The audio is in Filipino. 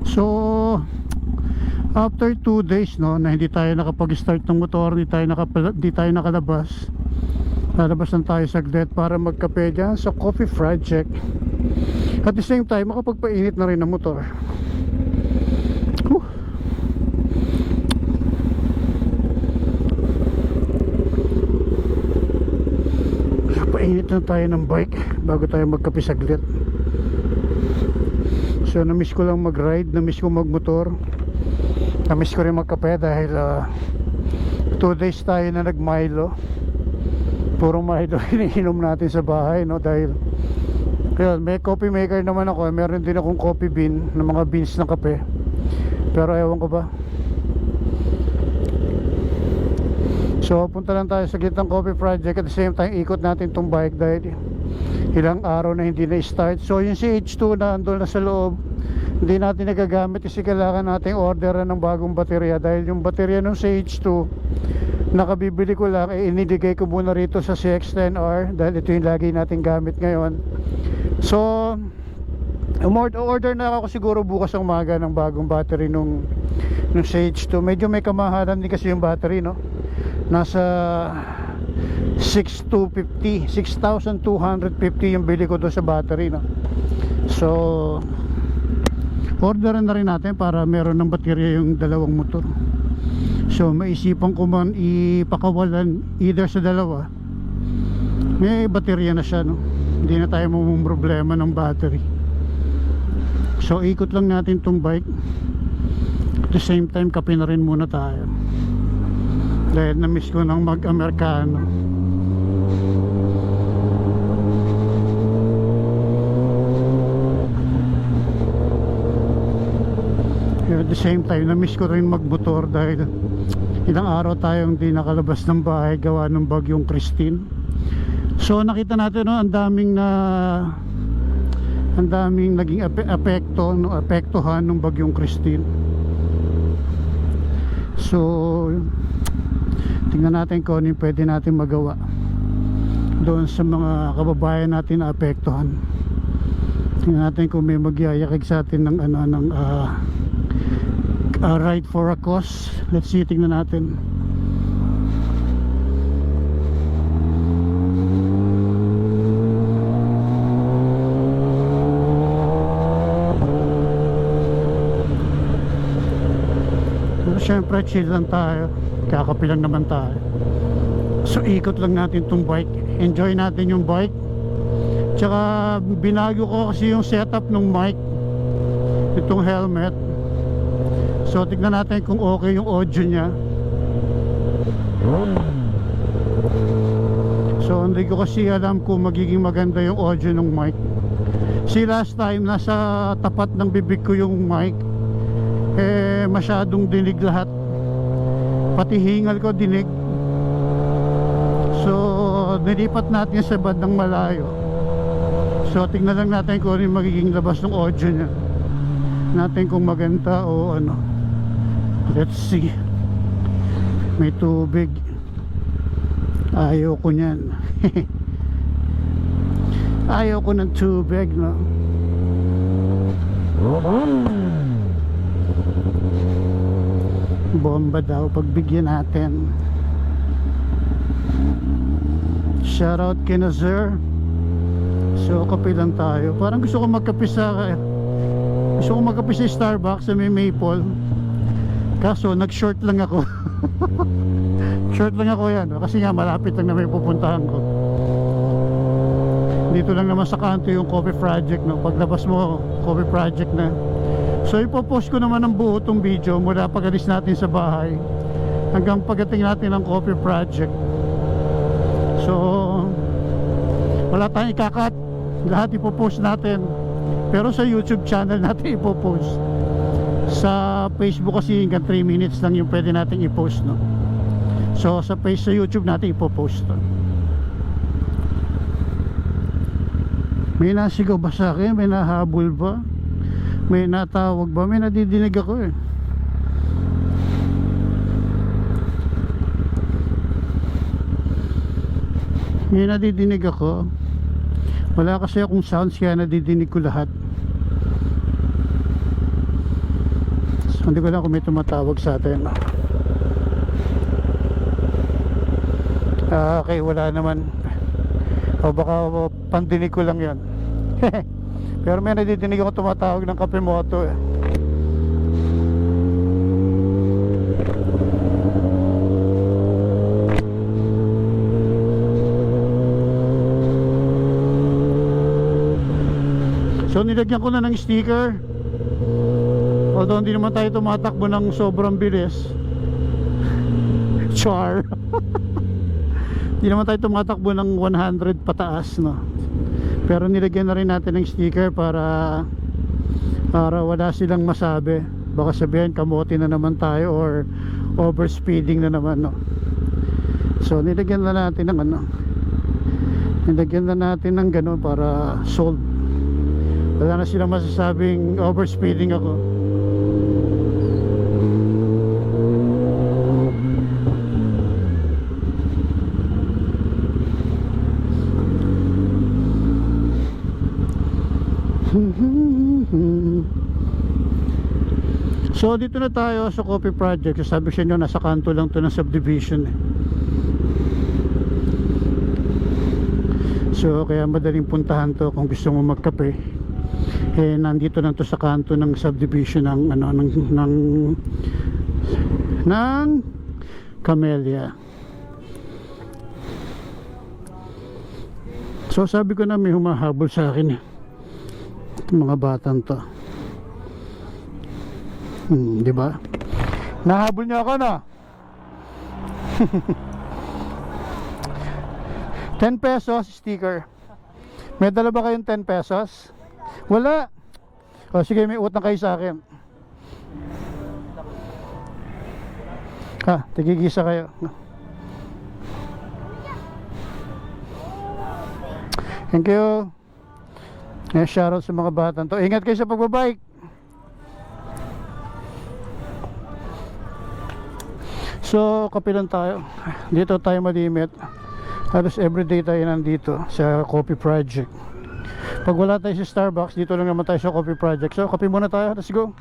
So after 2 days no, na hindi tayo nakapag-start ng motor, hindi tayo nakalabas. Lalabas lang tayo saglit para magkape dyan sa Coffee Project. At the same time, makapagpainit na rin ng motor. Painit na tayo ng bike bago tayo magkape saglit. So na-miss ko lang mag-ride, na-miss ko mag-motor, na-miss ko rin magkape dahil 2 days tayo na nag-Milo. Puro Milo iniinom natin sa bahay, no? Dahil yun, may coffee maker naman ako, meron din akong coffee bean ng mga beans ng kape, pero ewan ko ba. So punta lang tayo sa gitnang Coffee Project. At the same time, ikot natin tong bike dahil ilang araw na hindi na start. So yung CH2 na andun na sa loob, hindi natin nagagamit kasi kailangan natin orderan ng bagong baterya. Dahil yung baterya ng CH2 nakabibili ko lang, iniligay ko muna rito sa CX-10R dahil ito yung lagi natin gamit ngayon. So order na ako siguro bukas ang umaga ng bagong battery nung CH2. Medyo may kamahalan din kasi yung battery, no? Nasa 6,250 yung bili ko doon sa battery, no? So orderan na rin natin para meron ng baterya yung dalawang motor. So maisipan ko man ipakawalan either sa dalawa, may baterya na siya, no? Hindi na tayo mamang problema ng battery. So ikot lang natin tong bike. At the same time, kape na rin muna tayo dahil na-miss ko ng mag-Amerikano. At the same time, na-miss ko rin mag-motor dahil ilang araw tayong di nakalabas ng bahay gawa ng bagyong Christine. So nakita natin, no, ang daming naging apekto, no, apektuhan ng bagyong Christine. So tingnan natin kung ano yung pwede natin magawa doon sa mga kababayan natin na apektuhan. Tingnan natin kung may magyayakig sa atin ng ride for a cause. Let's see, tingnan natin. Siyempre chill lang tayo, kakapi lang naman tayo. So ikot lang natin tong bike, enjoy natin yung bike. Tsaka binago ko kasi yung setup ng mic, itong helmet. So tignan natin kung okay yung audio nya. So hindi ko kasi alam kung magiging maganda yung audio ng mic. Si last time nasa tapat ng bibig ko yung mic, masyadong dinig lahat, pati hingal ko dinig. So nilipat natin sa bandang malayo. So tingnan lang natin kung ano yung magiging labas ng audio nya natin, kung maganda o ano. Let's see. May tubig, ayaw ko nyan. Ayaw ko ng tubig, no? Bomba daw, pagbigyan natin. Shoutout kina Sir. So kape lang tayo. Parang gusto ko magkape sa Starbucks sa may Maple. Kaso nag-short lang ako. Short lang ako yan, kasi nga malapit lang na may pupuntahan ko. Dito lang naman sa kanto yung Coffee Project, no? Paglabas mo, Coffee Project na. So ipopost ko naman ang buo tong video mula pag-alis natin sa bahay hanggang pagdating natin ng Coffee Project. So wala tayong ikakat, lahat ipopost natin. Pero sa YouTube channel natin ipopost. Sa Facebook kasi hanggang 3 minutes lang yung pwede natin ipost, no? So sa YouTube natin ipopost, no? May nasigaw ba sa akin? May nahabol ba? May natawag ba? May nadidinig ako, eh. May nadidinig ako. Wala kasi akong sounds kaya nadidinig ko lahat. Hindi ko lang kung may tumatawag sa atin. Okay, wala naman. O baka pandinig ko lang yan. Pero may nadidinig ako tumatawag ng Kape Moto eh. So nilagyan ko na ng sticker. Although hindi naman tayo tumatakbo ng sobrang bilis. Char. Hindi naman tayo tumatakbo ng 100 pataas, no. Pero nilagyan na rin natin ng sticker para wala silang masabi. Baka sabihin kamote na naman tayo or overspeeding na naman, no. So nilagyan na natin ng nilagyan na natin ng gano'n para solve. Wala na silang masasabing overspeeding ako. So dito na tayo sa coffee project. Sabi siya nyo, nasa kanto lang to ng subdivision eh. So kaya madaling puntahan to kung gusto mo magkape. Eh nandito lang to sa kanto ng subdivision ng ng Camellia. So sabi ko na may humahabol sa akin eh. Itong mga batang to. Di ba? Nahabol niya ako na. 10 pesos sticker. May dala ba kayong 10 pesos? Wala. O sige, may utang kayo sa akin. Tigigisa kayo. Thank you. Shoutout sa mga batang to. Ingat kayo sa pagbabike. So kapilan tayo. Dito tayo malimit. Halos everyday tayo nandito sa coffee project. Pag wala tayo sa Starbucks, dito lang naman tayo sa coffee project. So kape muna tayo. Let's go.